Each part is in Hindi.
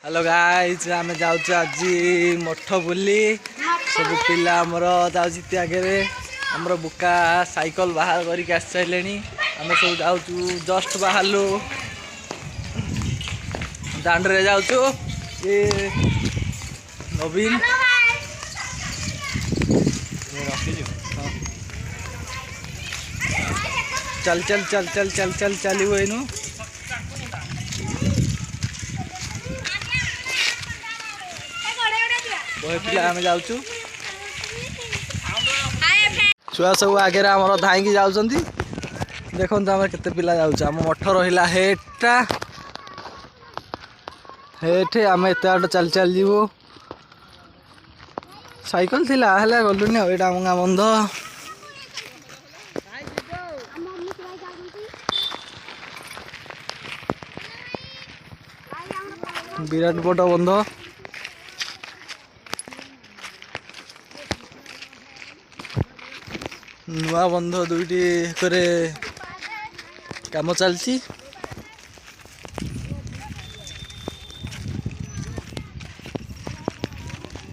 हेलो गाइस आम जाऊँ आज मठ बुली सब पिला आमर जाऊँ आगे आमर बुका साइकल बाहर करके आस सारे आम सब जाऊँ जस्ट बाहरलु दांडे जाऊँ ये नवीन चल चल चल चल चल चल चलू एनु बहे पिला आम जाऊँ छुआ सब आगे धाई जाऊँ देखो आम केते पिला जाऊँ आम मठ रहा हेटा हेठे आम एत बाट चल चल जीवु साइकल थिला हेला गलुनी एटा आम गाँ बंध विराट बड़ बंध नुआ बंध दुईटी करे काम चलती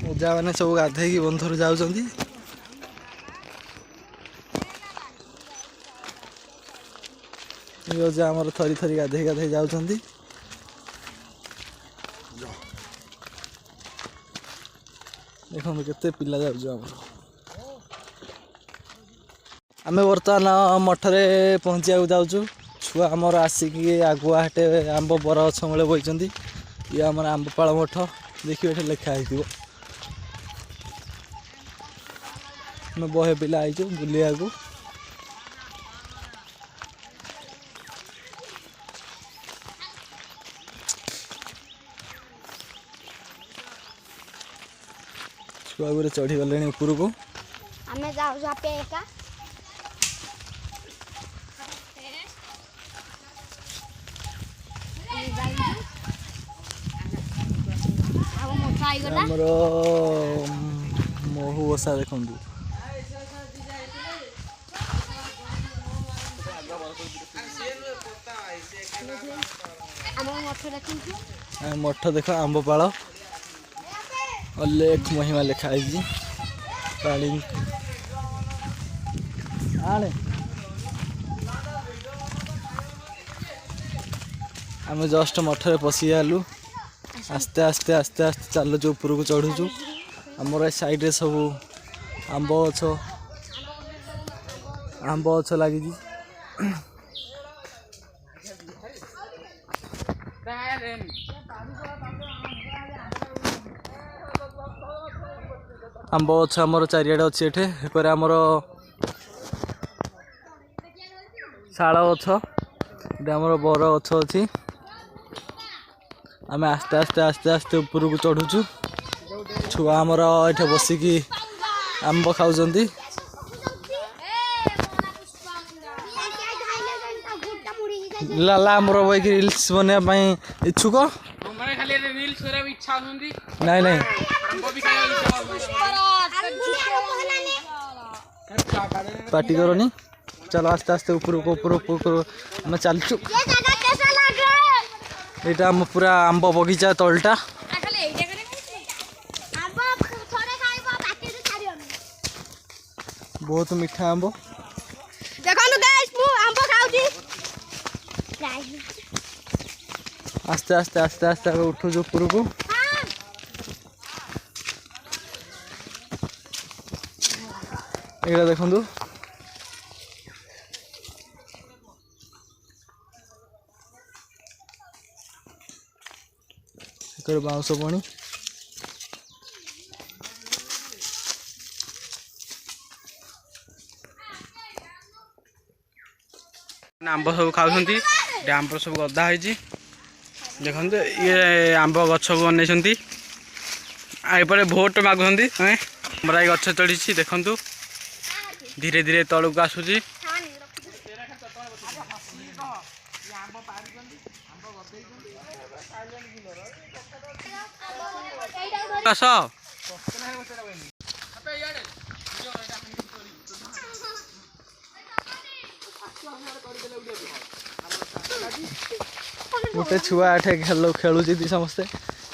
ओजा मैंने सब गाधे बंधर जाऊँ ओजा आमर थरी थरी गाधे गाधे जाऊँ देखो केते पिला जाऊँ आम बर्तमान मठरे पहुँचा जाऊँ छुआ आमर आसिकी आगुआ हटे आंब बर गछ मूले बही ये आम आंबपाड़ मठ देखिए ये लिखाई आम बहे पिला आईचु बुलिया को छुआ गुरे चढ़ी गले ऊपर को हमें जाऊ जापे एका आमर महू बसा देखु मठ देख आंबपाड़ अलेख महिमा लिखाई पानी आने आम जस्ट मठरे पशि गलु आस्ते आस्ते आस्ते आस्ते चलुचु ऊपर को चढ़ुचु आमर साइड सब आंब गछ लगी आंब गछ आमर चारिआडे अच्छे एठे आमर शाल गछ आमर बर गछ अच्छी आम आस्ते आस्ते आस्ते आस्ते ऊपर को चढ़ुचु छुआ आमर ये बसिकी आंब खाऊं लाला आमर बैक रिल्स बनवाई इच्छुक नहीं नहीं पार्टी करनी चलो आस्ते आस्ते ऊपर आम चलचु यहाँ आम पूरा आंब बगीचा तलटा बहुत मीठा आंब आस्ते आस्ते आस्ते आस्ते उठुचु ऊपर को ये देखु बाउंश पणी आंब सब खाऊँ आंब सब गदा हो देखो ये आंब गछ को अनेइछन्ति एपटे भोट मागुंती हमरा ये गछ चढ़ी देखु धीरे धीरे तल को आसूची आस गोटे छुआ एठे खेलुची समस्ते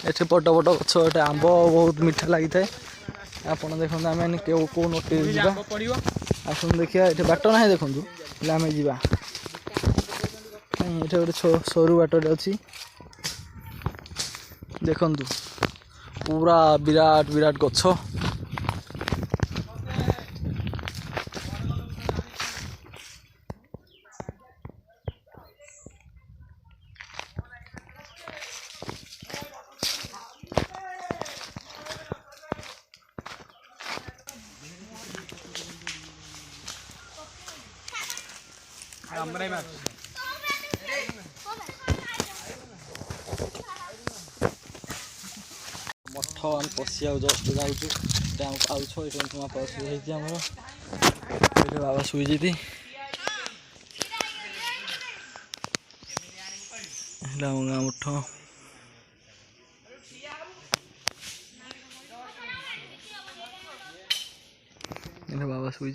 एठी बड़ बड़ गछ एटे आंब बहुत मीठा लगी थाए आपण देखो आम कौ नोटे आसन देखिए ये बाट ना देखूँ आम जा ये गोटे सरू बाटे अच्छी देखु पूरा विराट विराट गछ मठ आम पशिया जस्ट जाऊँ पाउछ ये बाबा शुई आमर ये बाबा शुई मठ बाबा शुई